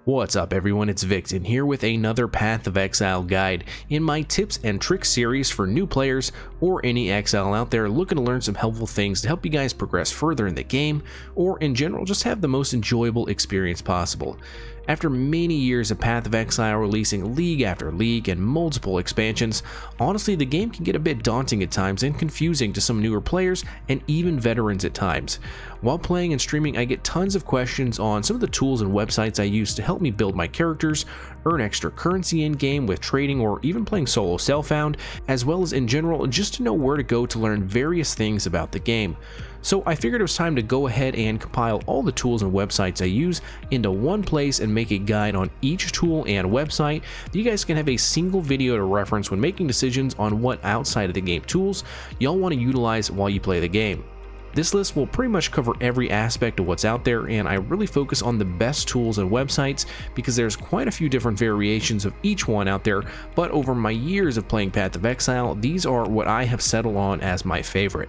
What's up everyone, it's Victon here with another Path of Exile guide in my tips and tricks series for new players or any Exile out there looking to learn some helpful things to help you guys progress further in the game or in general just have the most enjoyable experience possible. After many years of Path of Exile releasing league after league and multiple expansions, honestly the game can get a bit daunting at times and confusing to some newer players and even veterans at times. While playing and streaming, I get tons of questions on some of the tools and websites I use to help me build my characters, earn extra currency in game with trading or even playing solo self-found, as well as in general just to know where to go to learn various things about the game. So I figured it was time to go ahead and compile all the tools and websites I use into one place and make a guide on each tool and website that you guys can have a single video to reference when making decisions on what outside of the game tools y'all want to utilize while you play the game. This list will pretty much cover every aspect of what's out there, and I really focus on the best tools and websites because there's quite a few different variations of each one out there, but over my years of playing Path of Exile, these are what I have settled on as my favorite.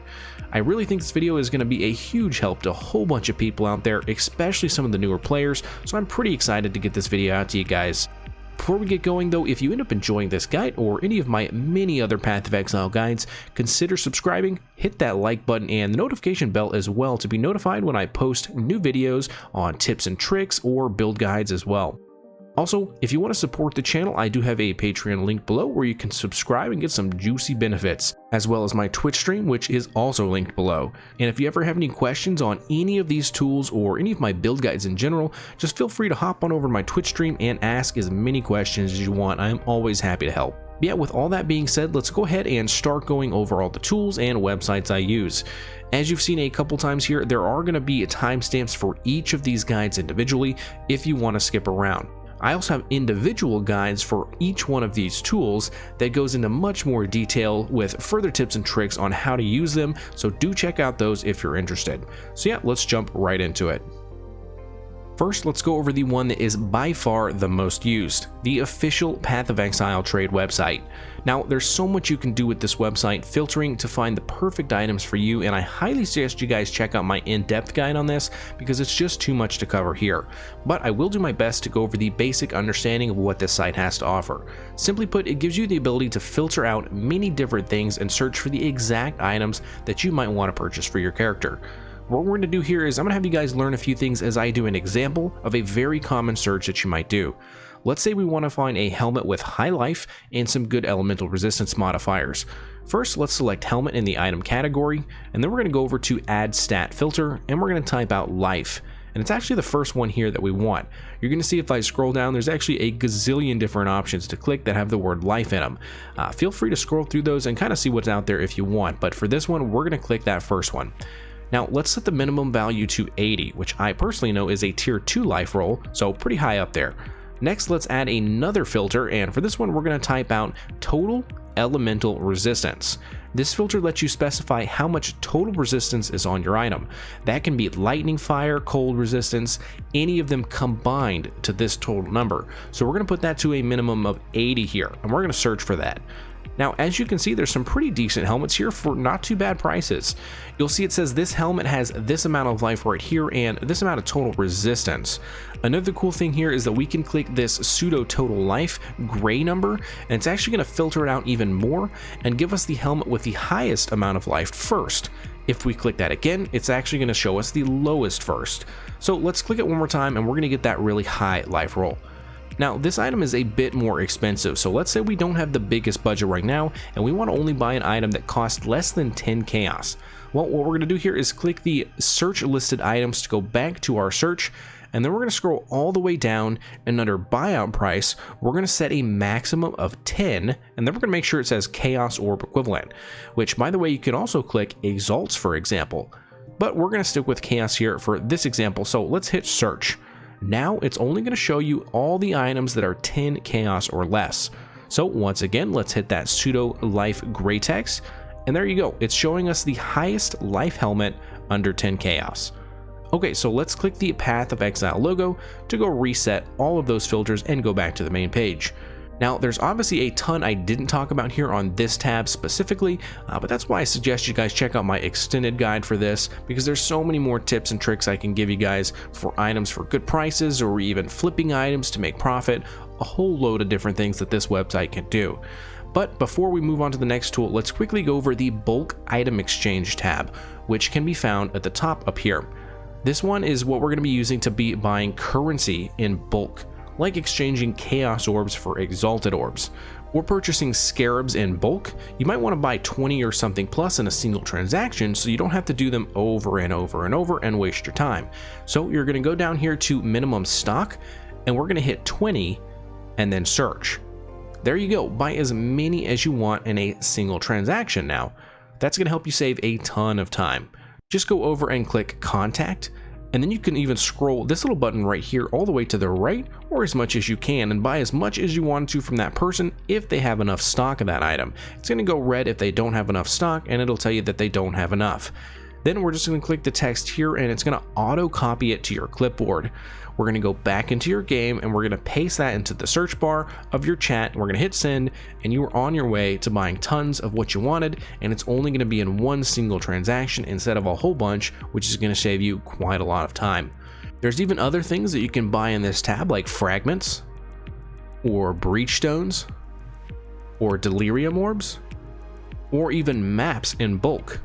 I really think this video is going to be a huge help to a whole bunch of people out there, especially some of the newer players, so I'm pretty excited to get this video out to you guys. Before we get going though, if you end up enjoying this guide or any of my many other Path of Exile guides, consider subscribing, hit that like button and the notification bell as well to be notified when I post new videos on tips and tricks or build guides as well. Also, if you want to support the channel, I do have a Patreon link below where you can subscribe and get some juicy benefits, as well as my Twitch stream, which is also linked below. And if you ever have any questions on any of these tools or any of my build guides in general, just feel free to hop on over to my Twitch stream and ask as many questions as you want. I am always happy to help. Yeah, with all that being said, let's go ahead and start going over all the tools and websites I use. As you've seen a couple times here, there are going to be timestamps for each of these guides individually if you want to skip around. I also have individual guides for each one of these tools that goes into much more detail with further tips and tricks on how to use them, so do check out those if you're interested. So yeah, let's jump right into it. First, let's go over the one that is by far the most used, the official Path of Exile trade website. Now, there's so much you can do with this website, filtering to find the perfect items for you, and I highly suggest you guys check out my in-depth guide on this because it's just too much to cover here. But I will do my best to go over the basic understanding of what this site has to offer. Simply put, it gives you the ability to filter out many different things and search for the exact items that you might want to purchase for your character. What we're going to do here is I'm going to have you guys learn a few things as I do an example of a very common search that you might do. Let's say we want to find a helmet with high life and some good elemental resistance modifiers. First, let's select helmet in the item category, and then we're going to go over to add stat filter, and we're going to type out life. And it's actually the first one here that we want. You're going to see if I scroll down, there's actually a gazillion different options to click that have the word life in them. Feel free to scroll through those and kind of see what's out there if you want, but for this one, we're going to click that first one. Now let's set the minimum value to 80, which I personally know is a tier 2 life roll, so pretty high up there. Next, let's add another filter, and for this one we're going to type out total elemental resistance. This filter lets you specify how much total resistance is on your item. That can be lightning, fire, cold resistance, any of them combined to this total number. So we're going to put that to a minimum of 80 here, and we're going to search for that. Now, as you can see, there's some pretty decent helmets here for not too bad prices. You'll see it says this helmet has this amount of life right here and this amount of total resistance. Another cool thing here is that we can click this pseudo total life gray number, and it's actually going to filter it out even more and give us the helmet with the highest amount of life first. If we click that again, it's actually going to show us the lowest first. So let's click it one more time and we're going to get that really high life roll. Now, this item is a bit more expensive, so let's say we don't have the biggest budget right now and we want to only buy an item that costs less than 10 chaos. Well, what we're going to do here is click the search listed items to go back to our search, and then we're going to scroll all the way down, and under buyout price, we're going to set a maximum of 10, and then we're going to make sure it says chaos orb equivalent, which by the way, you can also click exalts for example, but we're going to stick with chaos here for this example, so let's hit search. Now it's only going to show you all the items that are 10 chaos or less. So once again, let's hit that pseudo life gray text, and there you go. It's showing us the highest life helmet under 10 chaos. Okay, so let's click the Path of Exile logo to go reset all of those filters and go back to the main page. Now, there's obviously a ton I didn't talk about here on this tab specifically, but that's why I suggest you guys check out my extended guide for this, because there's so many more tips and tricks I can give you guys for items for good prices, or even flipping items to make profit, a whole load of different things that this website can do. But before we move on to the next tool, let's quickly go over the bulk item exchange tab, which can be found at the top up here. This one is what we're going to be using to be buying currency in bulk, like exchanging chaos orbs for exalted orbs, or purchasing scarabs in bulk. You might want to buy 20 or something plus in a single transaction, so you don't have to do them over and over and over and waste your time. So you're going to go down here to minimum stock, and we're going to hit 20 and then search. There you go, buy as many as you want in a single transaction now. That's going to help you save a ton of time. Just go over and click contact, and then you can even scroll this little button right here all the way to the right, or as much as you can, and buy as much as you want to from that person if they have enough stock of that item. It's going to go red if they don't have enough stock, and it'll tell you that they don't have enough. Then we're just going to click the text here, and it's going to auto copy it to your clipboard. We're going to go back into your game, and we're going to paste that into the search bar of your chat. We're going to hit send, and you are on your way to buying tons of what you wanted, and it's only going to be in one single transaction instead of a whole bunch, which is going to save you quite a lot of time. There's even other things that you can buy in this tab, like fragments, or breach stones, or delirium orbs, or even maps in bulk.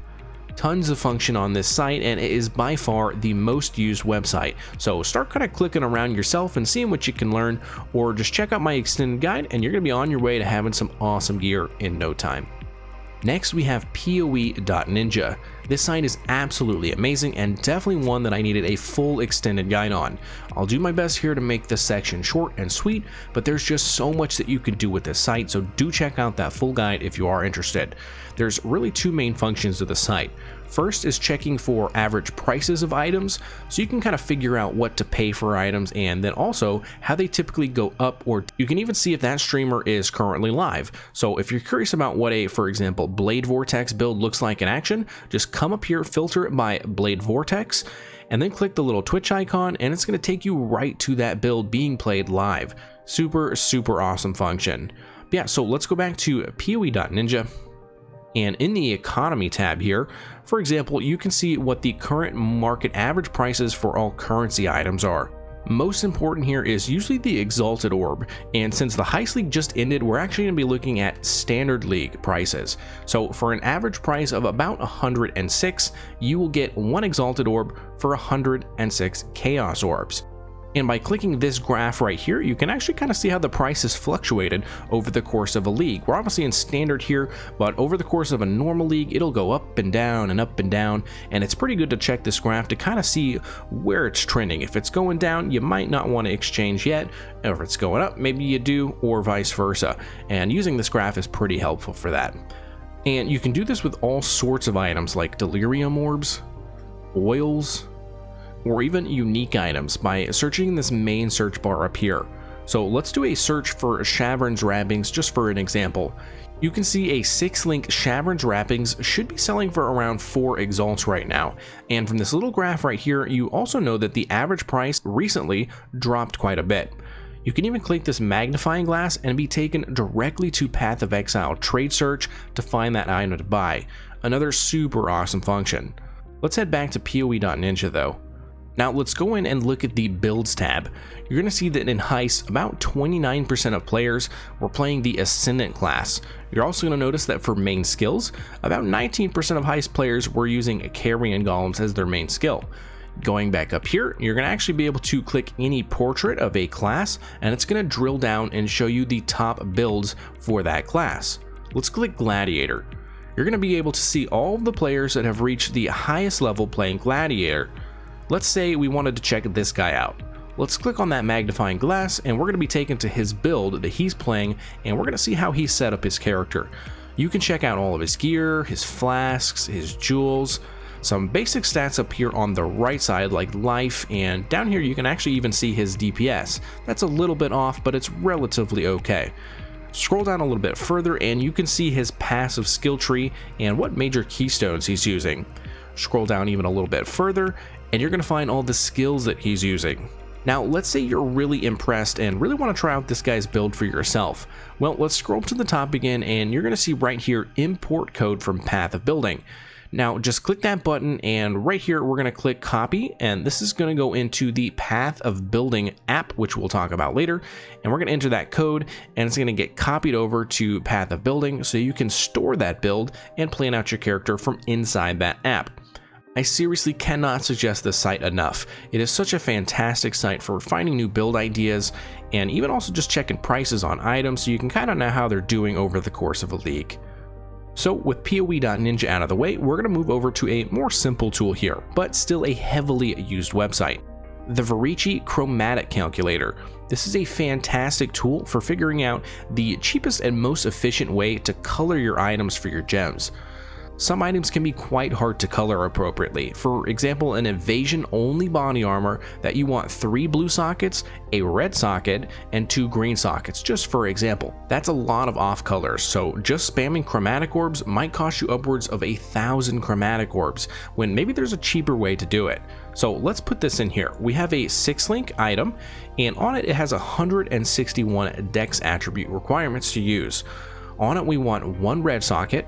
Tons of function on this site, and it is by far the most used website. So start kind of clicking around yourself and seeing what you can learn, or just check out my extended guide and you're going to be on your way to having some awesome gear in no time. Next, we have POE.Ninja. This site is absolutely amazing and definitely one that I needed a full extended guide on. I'll do my best here to make this section short and sweet, but there's just so much that you can do with this site, so do check out that full guide if you are interested. There's really two main functions of the site. First is checking for average prices of items, so you can kind of figure out what to pay for items, and then also how they typically go up, or you can even see if that streamer is currently live. So if you're curious about what a, for example, Blade Vortex build looks like in action, just come up here, filter it by Blade Vortex, and then click the little Twitch icon, and it's going to take you right to that build being played live. Super awesome function. But yeah, so let's go back to POE.Ninja. And in the economy tab here, for example, you can see what the current market average prices for all currency items are. Most important here is usually the Exalted Orb, and since the Heist League just ended, we're actually going to be looking at Standard League prices. So for an average price of about 106, you will get one Exalted Orb for 106 Chaos Orbs. And by clicking this graph right here, you can actually kind of see how the price has fluctuated over the course of a league. We're obviously in standard here, but over the course of a normal league, it'll go up and down and up and down. And it's pretty good to check this graph to kind of see where it's trending. If it's going down, you might not want to exchange yet. Or if it's going up, maybe you do, or vice versa. And using this graph is pretty helpful for that. And you can do this with all sorts of items like delirium orbs, oils, or even unique items by searching this main search bar up here. So let's do a search for Shavron's wrappings just for an example. You can see a 6-link Shavron's wrappings should be selling for around 4 exalts right now. And from this little graph right here, you also know that the average price recently dropped quite a bit. You can even click this magnifying glass and be taken directly to Path of Exile trade search to find that item to buy. Another super awesome function. Let's head back to POE.Ninja though. Now let's go in and look at the builds tab. You're going to see that in Heist, about 29% of players were playing the Ascendant class. You're also going to notice that for main skills, about 19% of Heist players were using Carrion Golems as their main skill. Going back up here, you're going to actually be able to click any portrait of a class, and it's going to drill down and show you the top builds for that class. Let's click Gladiator. You're going to be able to see all of the players that have reached the highest level playing Gladiator. Let's say we wanted to check this guy out. Let's click on that magnifying glass, and we're going to be taken to his build that he's playing, and we're going to see how he set up his character. You can check out all of his gear, his flasks, his jewels, some basic stats up here on the right side like life, and down here you can actually even see his DPS. That's a little bit off, but it's relatively okay. Scroll down a little bit further and you can see his passive skill tree and what major keystones he's using. Scroll down even a little bit further and you're going to find all the skills that he's using. Now, let's say you're really impressed and really want to try out this guy's build for yourself. Well, let's scroll to the top again, and you're going to see right here, import code from Path of Building. Now, just click that button, and right here, we're going to click copy, and this is going to go into the Path of Building app, which we'll talk about later. And we're going to enter that code, and it's going to get copied over to Path of Building, so you can store that build and plan out your character from inside that app. I seriously cannot suggest this site enough. It is such a fantastic site for finding new build ideas and even also just checking prices on items so you can kind of know how they're doing over the course of a league. So with POE.Ninja out of the way, we're going to move over to a more simple tool here, but still a heavily used website. The Vorici Chromatic Calculator. This is a fantastic tool for figuring out the cheapest and most efficient way to color your items for your gems. Some items can be quite hard to color appropriately. For example, an evasion only body armor that you want 3 blue sockets, a red socket, and 2 green sockets, just for example. That's a lot of off colors, so just spamming chromatic orbs might cost you upwards of 1,000 chromatic orbs, when maybe there's a cheaper way to do it. So let's put this in here. We have a 6-link item, and on it has 161 dex attribute requirements to use. On it we want 1 red socket,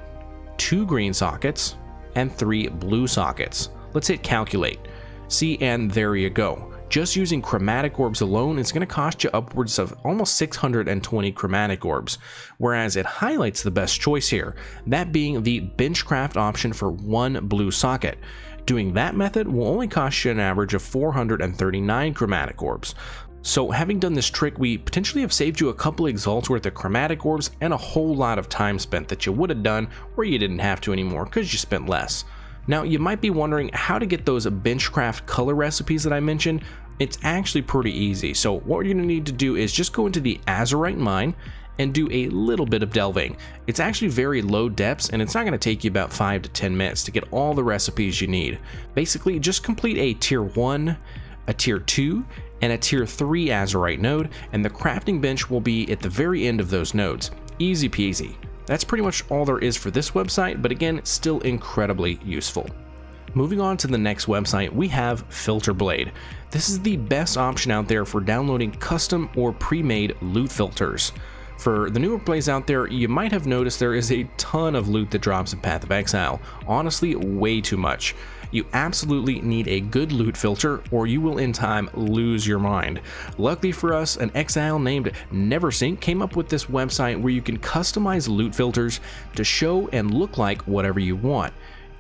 2 green sockets, and 3 blue sockets. Let's hit calculate. See, and there you go. Just using chromatic orbs alone is going to cost you upwards of almost 620 chromatic orbs, whereas it highlights the best choice here, that being the benchcraft option for 1 blue socket. Doing that method will only cost you an average of 439 chromatic orbs. So having done this trick, we potentially have saved you a couple exalts worth of chromatic orbs and a whole lot of time spent that you would have done where you didn't have to anymore because you spent less. Now you might be wondering how to get those benchcraft color recipes that I mentioned. It's actually pretty easy. So what you're going to need to do is just go into the Azurite mine and do a little bit of delving. It's actually very low depths and it's not going to take you about 5 to 10 minutes to get all the recipes you need. Basically just complete a tier 1, a tier 2, and a tier 3 Azurite node, and the crafting bench will be at the very end of those nodes. Easy peasy. That's pretty much all there is for this website, but again, still incredibly useful. Moving on to the next website, we have Filterblade. This is the best option out there for downloading custom or pre-made loot filters. For the newer players out there, you might have noticed there is a ton of loot that drops in Path of Exile. Honestly, way too much. You absolutely need a good loot filter or you will in time lose your mind. Luckily for us, an Exile named Neversink came up with this website where you can customize loot filters to show and look like whatever you want.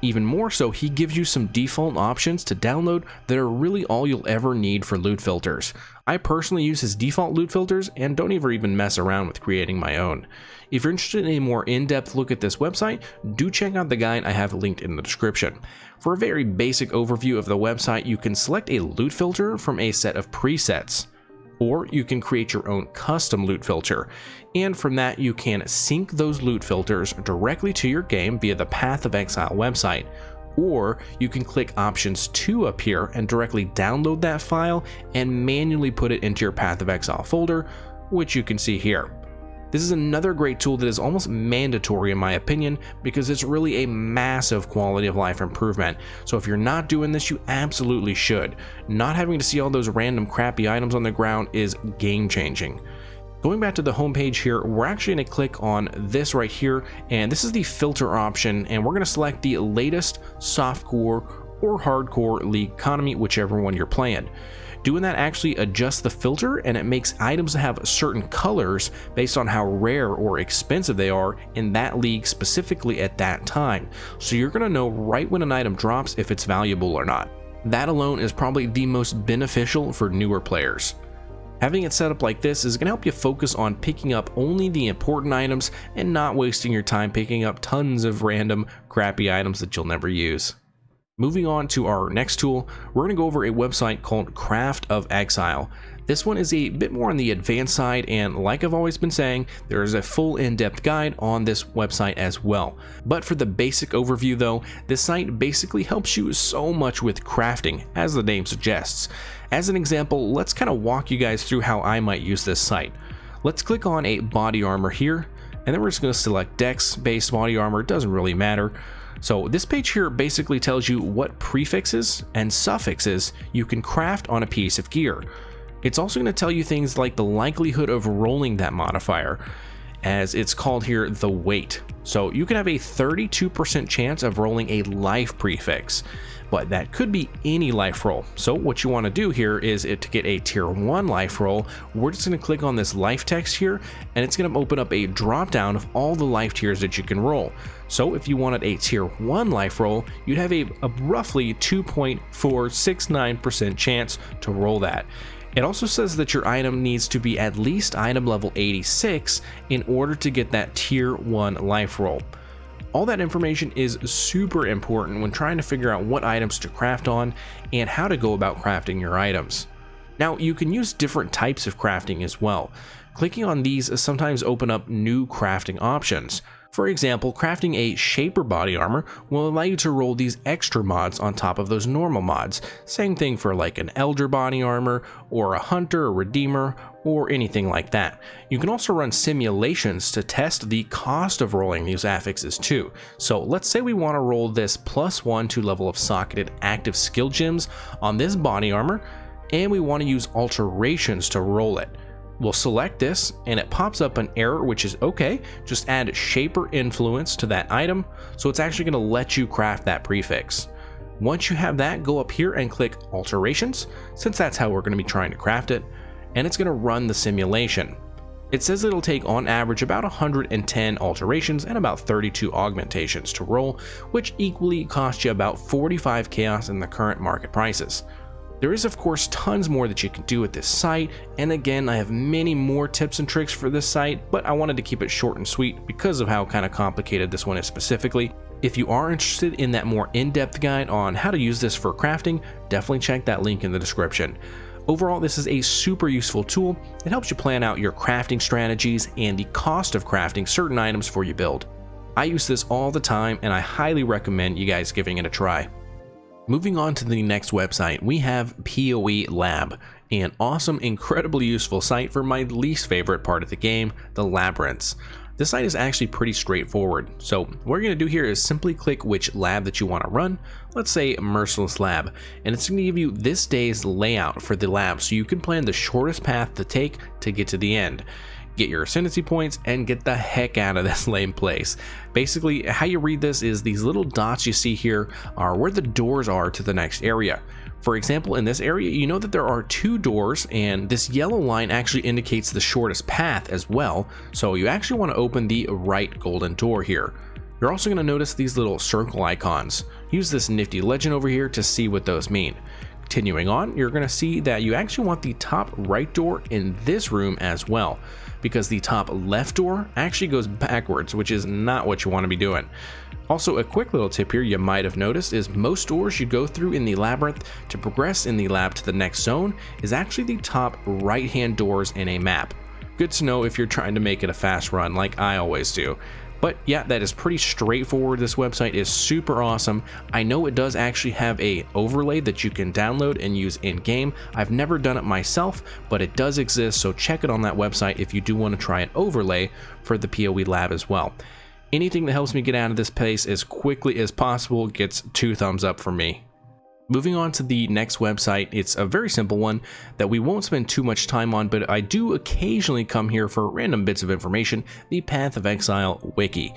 Even more so, he gives you some default options to download that are really all you'll ever need for loot filters. I personally use his default loot filters and don't even mess around with creating my own. If you're interested in a more in-depth look at this website, do check out the guide I have linked in the description. For a very basic overview of the website, you can select a loot filter from a set of presets, or you can create your own custom loot filter, and from that you can sync those loot filters directly to your game via the Path of Exile website, or you can click options 2 up here and directly download that file and manually put it into your Path of Exile folder, which you can see here. This is another great tool that is almost mandatory in my opinion because it's really a massive quality of life improvement. So if you're not doing this, you absolutely should. Not having to see all those random crappy items on the ground is game changing. Going back to the homepage here, we're actually going to click on this right here, and this is the filter option, and we're going to select the latest softcore or hardcore league economy, whichever one you're playing. Doing that actually adjusts the filter and it makes items have certain colors based on how rare or expensive they are in that league specifically at that time. So you're going to know right when an item drops if it's valuable or not. That alone is probably the most beneficial for newer players. Having it set up like this is going to help you focus on picking up only the important items and not wasting your time picking up tons of random crappy items that you'll never use. Moving on to our next tool, we're going to go over a website called Craft of Exile. This one is a bit more on the advanced side, and like I've always been saying, there is a full in-depth guide on this website as well. But for the basic overview though, this site basically helps you so much with crafting, as the name suggests. As an example, let's kind of walk you guys through how I might use this site. Let's click on a body armor here, and then we're just going to select Dex-based body armor, it doesn't really matter. So this page here basically tells you what prefixes and suffixes you can craft on a piece of gear. It's also going to tell you things like the likelihood of rolling that modifier, as it's called here the weight. So you can have a 32% chance of rolling a life prefix, but that could be any life roll. So what you want to do here is to get a tier 1 life roll, we're just going to click on this life text here, and it's going to open up a drop down of all the life tiers that you can roll. So if you wanted a tier 1 life roll, you'd have a roughly 2.469% chance to roll that. It also says that your item needs to be at least item level 86 in order to get that tier 1 life roll. All that information is super important when trying to figure out what items to craft on and how to go about crafting your items. Now, you can use different types of crafting as well. Clicking on these sometimes open up new crafting options. For example, crafting a Shaper body armor will allow you to roll these extra mods on top of those normal mods. Same thing for like an Elder body armor, or a Hunter, or Redeemer, or anything like that. You can also run simulations to test the cost of rolling these affixes too. So let's say we want to roll this +1 to level of socketed active skill gems on this body armor, and we want to use alterations to roll it. We'll select this and it pops up an error, which is okay. Just add Shaper influence to that item, so it's actually going to let you craft that prefix. Once you have that, go up here and click alterations, since that's how we're going to be trying to craft it, and it's going to run the simulation. It says it'll take on average about 110 alterations and about 32 augmentations to roll, which equally cost you about 45 chaos in the current market prices. There is of course tons more that you can do with this site, and again I have many more tips and tricks for this site, but I wanted to keep it short and sweet because of how kind of complicated this one is specifically. If you are interested in that more in-depth guide on how to use this for crafting, definitely check that link in the description. Overall, this is a super useful tool. It helps you plan out your crafting strategies and the cost of crafting certain items for your build. I use this all the time and I highly recommend you guys giving it a try. Moving on to the next website, we have POE Lab, an awesome, incredibly useful site for my least favorite part of the game, the labyrinths. This site is actually pretty straightforward, so what we're going to do here is simply click which lab that you want to run, let's say Merciless Lab, and it's going to give you this day's layout for the lab so you can plan the shortest path to take to get to the end. Get your ascendancy points and get the heck out of this lame place. Basically, how you read this is these little dots you see here are where the doors are to the next area. For example, in this area, you know that there are 2 doors, and this yellow line actually indicates the shortest path as well, so you actually want to open the right golden door here. You're also going to notice these little circle icons. Use this nifty legend over here to see what those mean. Continuing on, you're going to see that you actually want the top right door in this room as well, because the top left door actually goes backwards, which is not what you want to be doing. Also, a quick little tip here you might have noticed is most doors you go through in the labyrinth to progress in the lab to the next zone is actually the top right hand doors in a map. Good to know if you're trying to make it a fast run like I always do. But yeah, that is pretty straightforward. This website is super awesome. I know it does actually have a overlay that you can download and use in game. I've never done it myself, but it does exist, so check it on that website if you do want to try an overlay for the POE Lab as well. Anything that helps me get out of this place as quickly as possible gets 2 thumbs up from me. Moving on to the next website, it's a very simple one that we won't spend too much time on, but I do occasionally come here for random bits of information, the Path of Exile Wiki.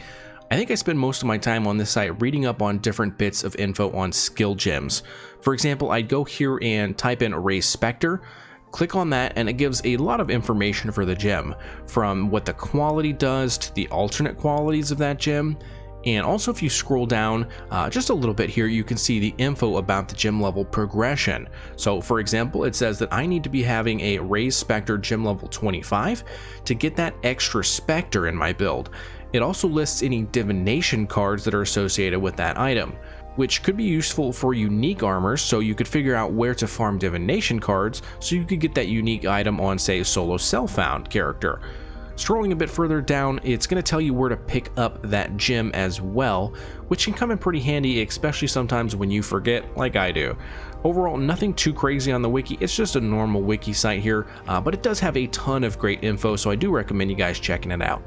I think I spend most of my time on this site reading up on different bits of info on skill gems. For example, I'd go here and type in Raise Spectre, click on that, and it gives a lot of information for the gem, from what the quality does to the alternate qualities of that gem. And also, if you scroll down just a little bit here, you can see the info about the gem level progression. So for example, it says that I need to be having a Raised Spectre gem level 25 to get that extra Spectre in my build. It also lists any divination cards that are associated with that item, which could be useful for unique armors, so you could figure out where to farm divination cards so you could get that unique item on, say, solo self-found character. Scrolling a bit further down, it's going to tell you where to pick up that gem as well, which can come in pretty handy, especially sometimes when you forget, like I do. Overall, nothing too crazy on the wiki, it's just a normal wiki site here, but it does have a ton of great info, so I do recommend you guys checking it out.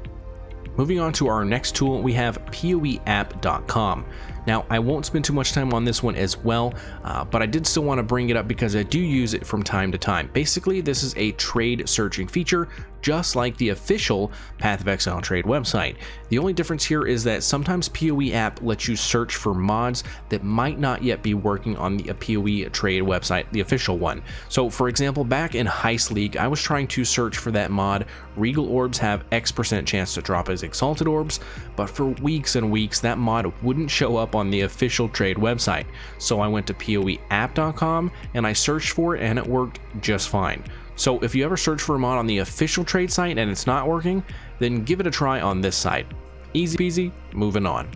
Moving on to our next tool, we have POEapp.com. Now, I won't spend too much time on this one as well, but I did still want to bring it up because I do use it from time to time. Basically, this is a trade searching feature, just like the official Path of Exile trade website. The only difference here is that sometimes POE app lets you search for mods that might not yet be working on the POE Trade website, the official one. So for example, back in Heist League, I was trying to search for that mod, Regal Orbs have X% chance to drop as Exalted Orbs, but for weeks and weeks that mod wouldn't show up on the official trade website. So I went to POE.com and I searched for it and it worked just fine. So if you ever search for a mod on the official trade site and it's not working, then give it a try on this site. Easy peasy, moving on.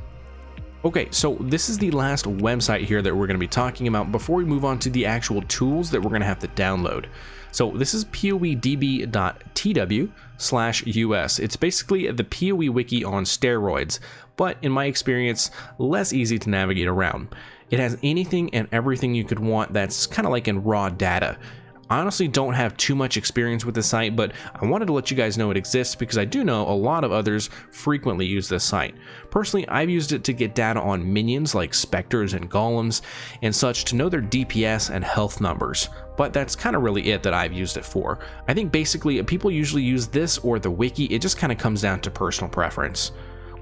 Okay, so this is the last website here that we're going to be talking about before we move on to the actual tools that we're going to have to download. So this is Poedb.tw/US. It's basically the POE Wiki on steroids, but in my experience, less easy to navigate around. It has anything and everything you could want that's kind of like in raw data. I honestly don't have too much experience with the site, but I wanted to let you guys know it exists because I do know a lot of others frequently use this site. Personally, I've used it to get data on minions like specters and golems and such to know their DPS and health numbers, but that's kind of really it that I've used it for. I think basically people usually use this or the wiki. It just kind of comes down to personal preference.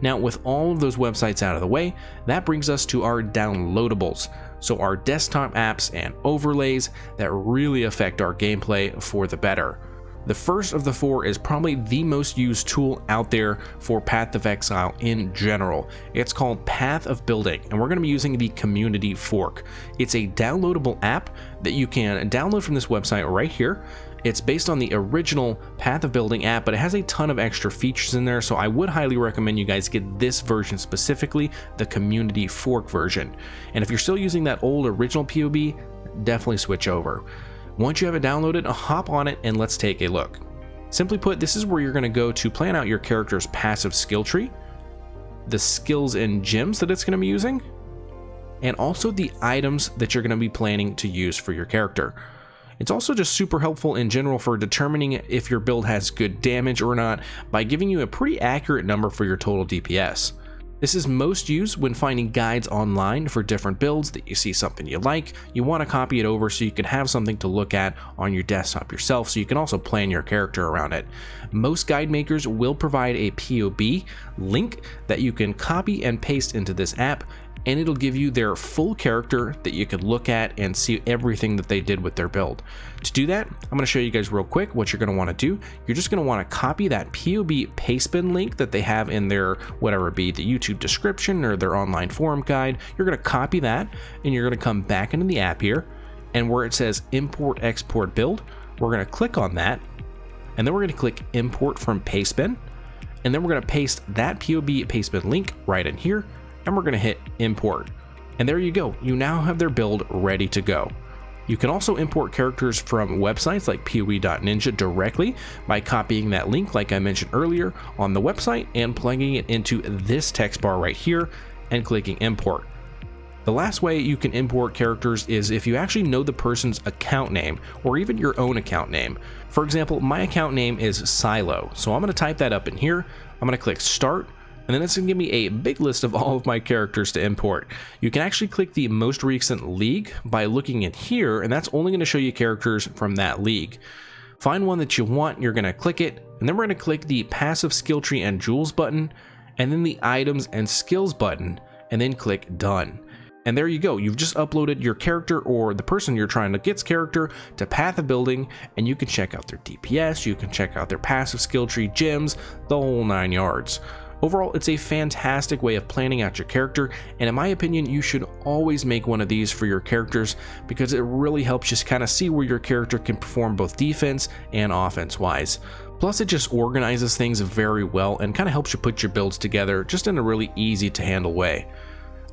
Now, with all of those websites out of the way, that brings us to our downloadables. So our desktop apps and overlays that really affect our gameplay for the better. The first of the four is probably the most used tool out there for Path of Exile in general. It's called Path of Building, and we're going to be using the community fork. It's a downloadable app that you can download from this website right here. It's based on the original Path of Building app, but it has a ton of extra features in there, so I would highly recommend you guys get this version specifically, the community fork version. And if you're still using that old original POB, definitely switch over. Once you have it downloaded, hop on it and let's take a look. Simply put, this is where you're going to go to plan out your character's passive skill tree, the skills and gems that it's going to be using, and also the items that you're going to be planning to use for your character. It's also just super helpful in general for determining if your build has good damage or not by giving you a pretty accurate number for your total DPS. This is most used when finding guides online for different builds that you see something you like, you want to copy it over so you can have something to look at on your desktop yourself, so you can also plan your character around it. Most guide makers will provide a POB link that you can copy and paste into this app, and it'll give you their full character that you can look at and see everything that they did with their build. To do that, I'm going to show you guys real quick what you're going to want to do. You're just going to want to copy that POB pastebin link that they have in their, whatever it be, the YouTube description or their online forum guide. You're going to copy that and you're going to come back into the app here, and where it says import export build, we're going to click on that, and then we're going to click import from pastebin, and then we're going to paste that POB pastebin link right in here, and we're going to hit import. And there you go, you now have their build ready to go. You can also import characters from websites like POE.Ninja directly by copying that link like I mentioned earlier on the website and plugging it into this text bar right here and clicking import. The last way you can import characters is if you actually know the person's account name or even your own account name. For example, my account name is Silo, so I'm going to type that up in here. I'm going to click start, and then it's going to give me a big list of all of my characters to import. You can actually click the most recent league by looking in here, and that's only going to show you characters from that league. Find one that you want, you're going to click it, and then we're going to click the passive skill tree and jewels button, and then the items and skills button, and then click done. And there you go, you've just uploaded your character or the person you're trying to get's character to Path of Building, and you can check out their DPS, you can check out their passive skill tree, gems, the whole 9 yards. Overall, it's a fantastic way of planning out your character, and in my opinion, you should always make one of these for your characters because it really helps just kind of see where your character can perform both defense and offense wise. Plus, it just organizes things very well and kind of helps you put your builds together just in a really easy to handle way.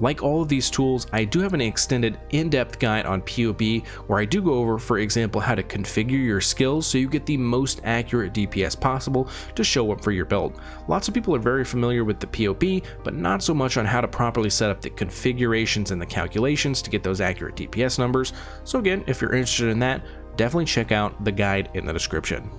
Like all of these tools, I do have an extended in-depth guide on POB where I do go over, for example, how to configure your skills so you get the most accurate DPS possible to show up for your build. Lots of people are very familiar with the POB, but not so much on how to properly set up the configurations and the calculations to get those accurate DPS numbers. So again, if you're interested in that, definitely check out the guide in the description.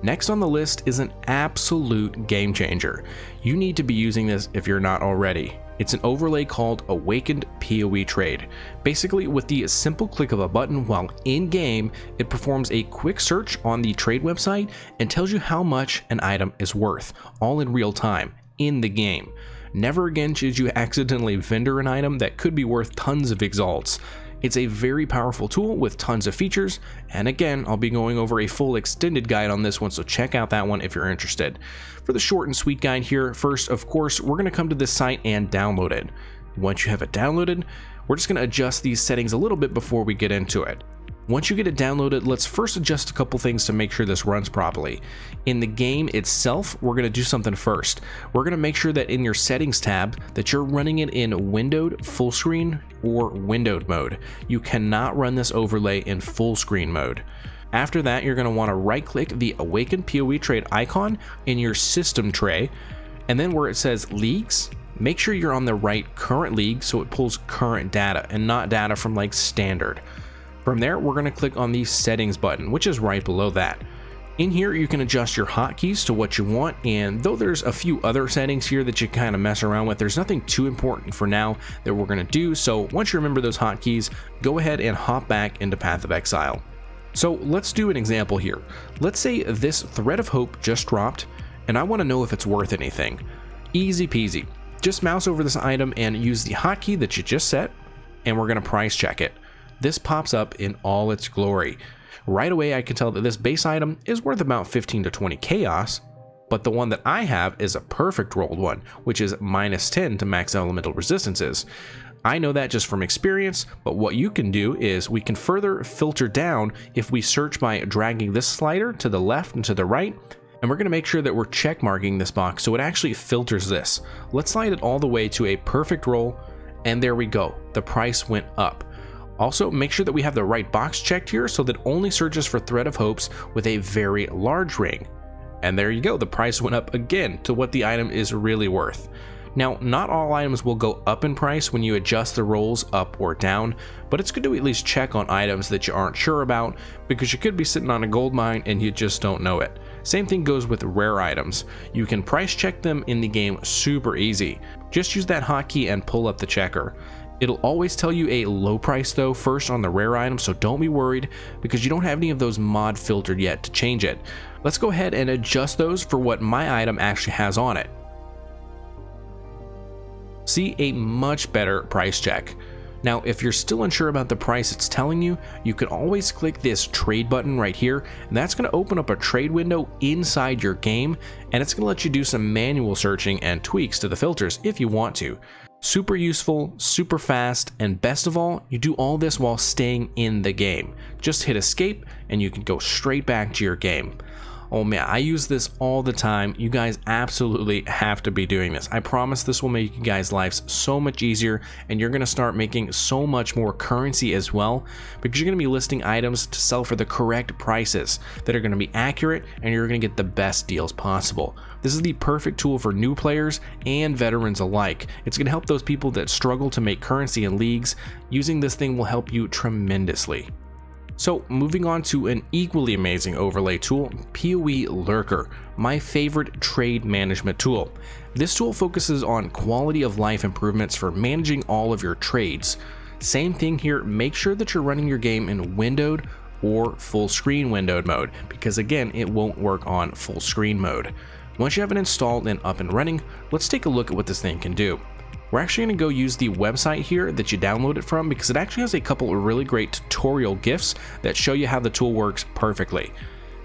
Next on the list is an absolute game changer. You need to be using this if you're not already. It's an overlay called Awakened POE Trade. Basically, with the simple click of a button while in-game, it performs a quick search on the trade website and tells you how much an item is worth, all in real time, in the game. Never again should you accidentally vendor an item that could be worth tons of exalts. It's a very powerful tool with tons of features, and again, I'll be going over a full extended guide on this one, so check out that one if you're interested. For the short and sweet guide here, first, of course, we're going to come to this site and download it. Once you have it downloaded, we're just going to adjust these settings a little bit before we get into it. Once you get it downloaded, let's first adjust a couple things to make sure this runs properly. In the game itself, we're going to do something first. We're going to make sure that in your settings tab that you're running it in windowed, full screen, or windowed mode. You cannot run this overlay in full screen mode. After that, you're going to want to right click the Awakened POE Trade icon in your system tray, and then where it says leagues, make sure you're on the right current league so it pulls current data and not data from like standard. From there, we're going to click on the settings button, which is right below that. In here, you can adjust your hotkeys to what you want, and though there's a few other settings here that you kind of mess around with, there's nothing too important for now that we're going to do. So once you remember those hotkeys, go ahead and hop back into Path of Exile. So let's do an example here. Let's say this Thread of Hope just dropped, and I want to know if it's worth anything. Easy peasy. Just mouse over this item and use the hotkey that you just set, and we're going to price check it. This pops up in all its glory. Right away, I can tell that this base item is worth about 15 to 20 chaos, but the one that I have is a perfect rolled one, which is -10 to max elemental resistances. I know that just from experience, but what you can do is we can further filter down if we search by dragging this slider to the left and to the right, and we're going to make sure that we're check marking this box so it actually filters this. Let's slide it all the way to a perfect roll, and there we go. The price went up. Also, make sure that we have the right box checked here so that only searches for Thread of Hopes with a very large ring. And there you go, the price went up again to what the item is really worth. Now, not all items will go up in price when you adjust the rolls up or down, but it's good to at least check on items that you aren't sure about, because you could be sitting on a gold mine and you just don't know it. Same thing goes with rare items. You can price check them in the game super easy. Just use that hotkey and pull up the checker. It'll always tell you a low price though first on the rare item, so don't be worried because you don't have any of those mod filtered yet to change it. Let's go ahead and adjust those for what my item actually has on it. See a much better price check. Now, if you're still unsure about the price it's telling you, you can always click this trade button right here, and that's going to open up a trade window inside your game, and it's going to let you do some manual searching and tweaks to the filters if you want to. Super useful, super fast, and best of all, you do all this while staying in the game. Just hit escape and you can go straight back to your game. Oh man, I use this all the time. You guys absolutely have to be doing this. I promise this will make you guys' lives so much easier, and you're going to start making so much more currency as well, because you're going to be listing items to sell for the correct prices that are going to be accurate, and you're going to get the best deals possible. This is the perfect tool for new players and veterans alike. It's going to help those people that struggle to make currency in leagues. Using this thing will help you tremendously. So moving on to an equally amazing overlay tool, POE Lurker, my favorite trade management tool. This tool focuses on quality of life improvements for managing all of your trades. Same thing here, make sure that you're running your game in windowed or full screen windowed mode, because again, it won't work on full screen mode. Once you have it installed and up and running, let's take a look at what this thing can do. We're actually going to go use the website here that you download it from, because it actually has a couple of really great tutorial GIFs that show you how the tool works perfectly.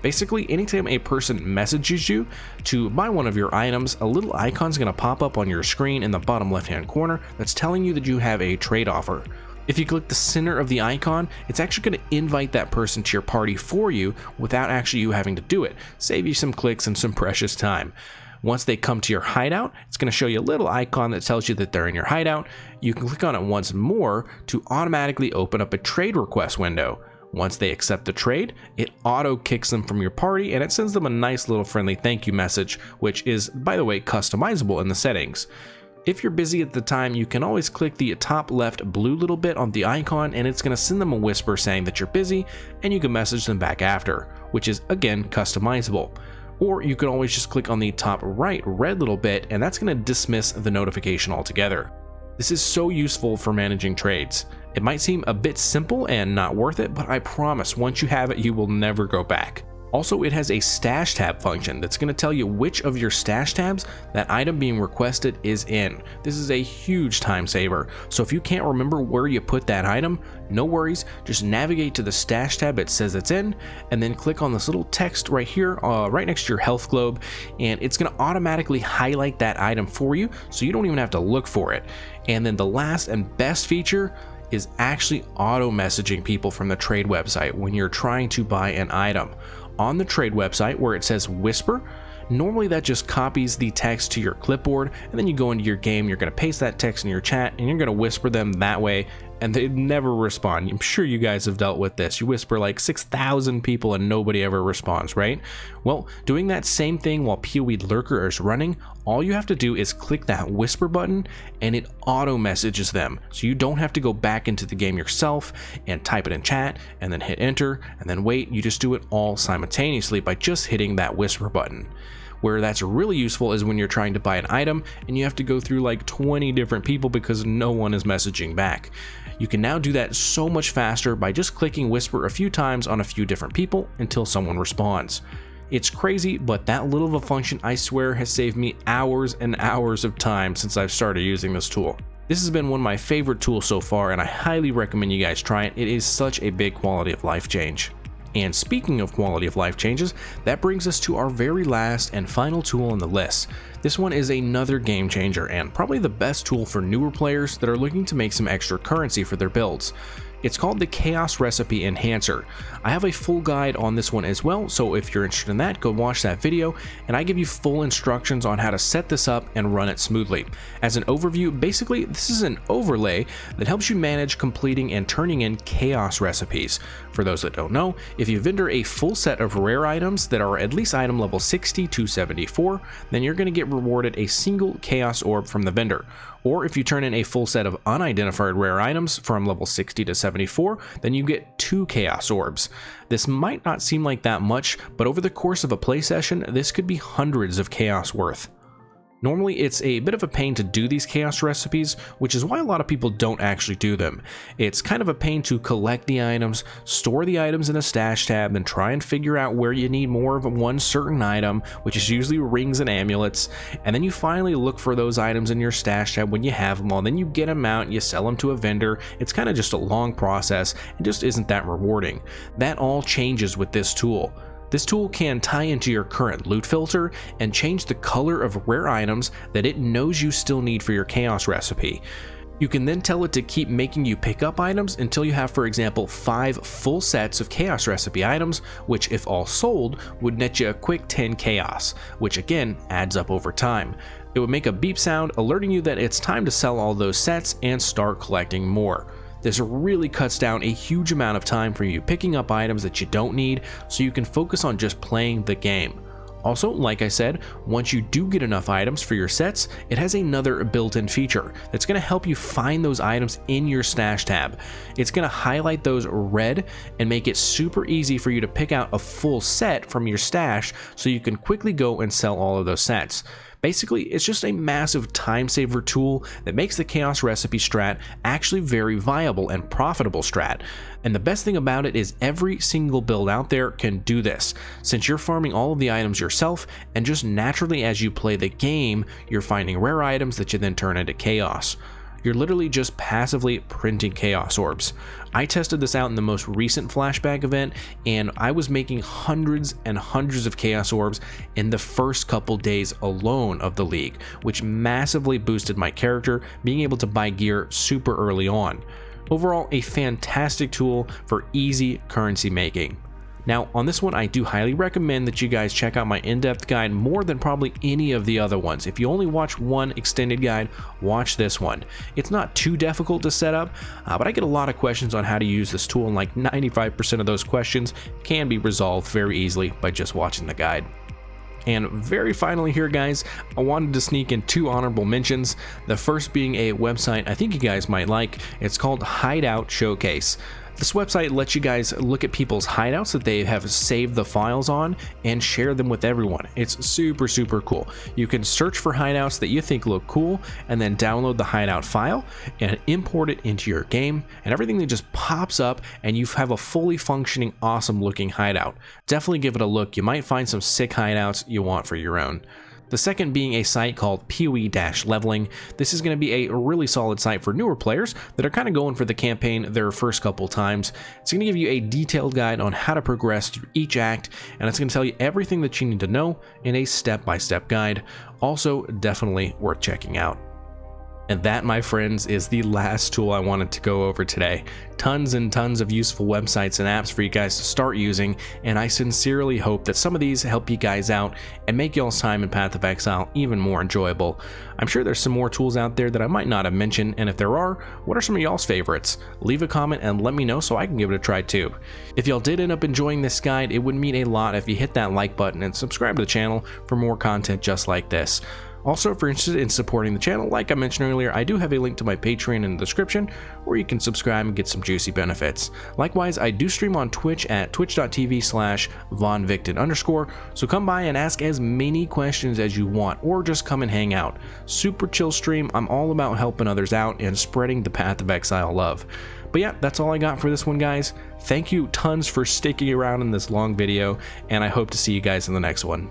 Basically, anytime a person messages you to buy one of your items, a little icon is going to pop up on your screen in the bottom left hand corner that's telling you that you have a trade offer. If you click the center of the icon, it's actually going to invite that person to your party for you without actually you having to do it. Save you some clicks and some precious time. Once they come to your hideout, it's going to show you a little icon that tells you that they're in your hideout. You can click on it once more to automatically open up a trade request window. Once they accept the trade, it auto kicks them from your party, and it sends them a nice little friendly thank you message, which is, by the way, customizable in the settings. If you're busy at the time, you can always click the top left blue little bit on the icon, and it's going to send them a whisper saying that you're busy, and you can message them back after, which is again customizable. Or you can always just click on the top right red little bit, and that's going to dismiss the notification altogether. This is so useful for managing trades. It might seem a bit simple and not worth it, but I promise once you have it, you will never go back. Also, it has a stash tab function that's going to tell you which of your stash tabs that item being requested is in. This is a huge time saver, so if you can't remember where you put that item, no worries, just navigate to the stash tab it says it's in, and then click on this little text right here, right next to your health globe, and it's going to automatically highlight that item for you, so you don't even have to look for it. And then the last and best feature is actually auto messaging people from the trade website when you're trying to buy an item. On the trade website where it says whisper, normally that just copies the text to your clipboard, and then you go into your game, you're going to paste that text in your chat, and you're going to whisper them that way, and they never respond. I'm sure you guys have dealt with this. You whisper like 6,000 people and nobody ever responds, right? Well, doing that same thing while POE Lurker is running, all you have to do is click that whisper button and it auto messages them. So you don't have to go back into the game yourself and type it in chat and then hit enter and then wait. You just do it all simultaneously by just hitting that whisper button. Where that's really useful is when you're trying to buy an item and you have to go through like 20 different people because no one is messaging back. You can now do that so much faster by just clicking whisper a few times on a few different people until someone responds. It's crazy, but that little of a function, I swear, has saved me hours and hours of time since I've started using this tool. This has been one of my favorite tools so far, and I highly recommend you guys try it. It is such a big quality of life change. And speaking of quality of life changes, that brings us to our very last and final tool on the list. This one is another game changer and probably the best tool for newer players that are looking to make some extra currency for their builds. It's called the Chaos Recipe Enhancer. I have a full guide on this one as well, so if you're interested in that, go watch that video, and I give you full instructions on how to set this up and run it smoothly. As an overview, basically this is an overlay that helps you manage completing and turning in chaos recipes. For those that don't know, if you vendor a full set of rare items that are at least item level 60 to 74, then you're going to get rewarded a single chaos orb from the vendor. Or if you turn in a full set of unidentified rare items from level 60 to 74, then you get 2 chaos orbs. This might not seem like that much, but over the course of a play session, this could be hundreds of chaos worth. Normally, it's a bit of a pain to do these chaos recipes, which is why a lot of people don't actually do them. It's kind of a pain to collect the items, store the items in a stash tab, and try and figure out where you need more of one certain item, which is usually rings and amulets, and then you finally look for those items in your stash tab when you have them all, then you get them out and you sell them to a vendor. It's kind of just a long process and just isn't that rewarding. That all changes with this tool. This tool can tie into your current loot filter and change the color of rare items that it knows you still need for your chaos recipe. You can then tell it to keep making you pick up items until you have, for example, 5 full sets of chaos recipe items, which if all sold would net you a quick 10 chaos, which again adds up over time. It would make a beep sound alerting you that it's time to sell all those sets and start collecting more. This really cuts down a huge amount of time for you picking up items that you don't need, so you can focus on just playing the game. Also, like I said, once you do get enough items for your sets, it has another built-in feature that's going to help you find those items in your stash tab. It's going to highlight those red and make it super easy for you to pick out a full set from your stash so you can quickly go and sell all of those sets. Basically, it's just a massive time saver tool that makes the chaos recipe strat actually very viable and profitable strat. And the best thing about it is every single build out there can do this, since you're farming all of the items yourself, and just naturally as you play the game, you're finding rare items that you then turn into chaos. You're literally just passively printing chaos orbs. I tested this out in the most recent flashback event, and I was making hundreds and hundreds of chaos orbs in the first couple days alone of the league, which massively boosted my character, being able to buy gear super early on. Overall, a fantastic tool for easy currency making. Now, on this one, I do highly recommend that you guys check out my in-depth guide more than probably any of the other ones. If you only watch one extended guide, watch this one. It's not too difficult to set up, but I get a lot of questions on how to use this tool, and like 95% of those questions can be resolved very easily by just watching the guide. And very finally here, guys, I wanted to sneak in 2 honorable mentions. The first being a website I think you guys might like. It's called Hideout Showcase. This website lets you guys look at people's hideouts that they have saved the files on and share them with everyone. It's super cool. You can search for hideouts that you think look cool and then download the hideout file and import it into your game, and everything that just pops up and you have a fully functioning, awesome looking hideout. Definitely give it a look. You might find some sick hideouts you want for your own. The second being a site called POE-Leveling. This is going to be a really solid site for newer players that are kind of going for the campaign their first couple times. It's going to give you a detailed guide on how to progress through each act, and it's going to tell you everything that you need to know in a step-by-step guide. Also, definitely worth checking out. And that, my friends, is the last tool I wanted to go over today. Tons and tons of useful websites and apps for you guys to start using, and I sincerely hope that some of these help you guys out and make y'all's time in Path of Exile even more enjoyable. I'm sure there's some more tools out there that I might not have mentioned, and if there are, what are some of y'all's favorites? Leave a comment and let me know so I can give it a try too. If y'all did end up enjoying this guide, it would mean a lot if you hit that like button and subscribe to the channel for more content just like this. Also, if you're interested in supporting the channel, like I mentioned earlier, I do have a link to my Patreon in the description where you can subscribe and get some juicy benefits. Likewise, I do stream on Twitch at twitch.tv/vonvictin_, so come by and ask as many questions as you want, or just come and hang out. Super chill stream. I'm all about helping others out and spreading the Path of Exile love. But yeah, that's all I got for this one, guys. Thank you tons for sticking around in this long video, and I hope to see you guys in the next one.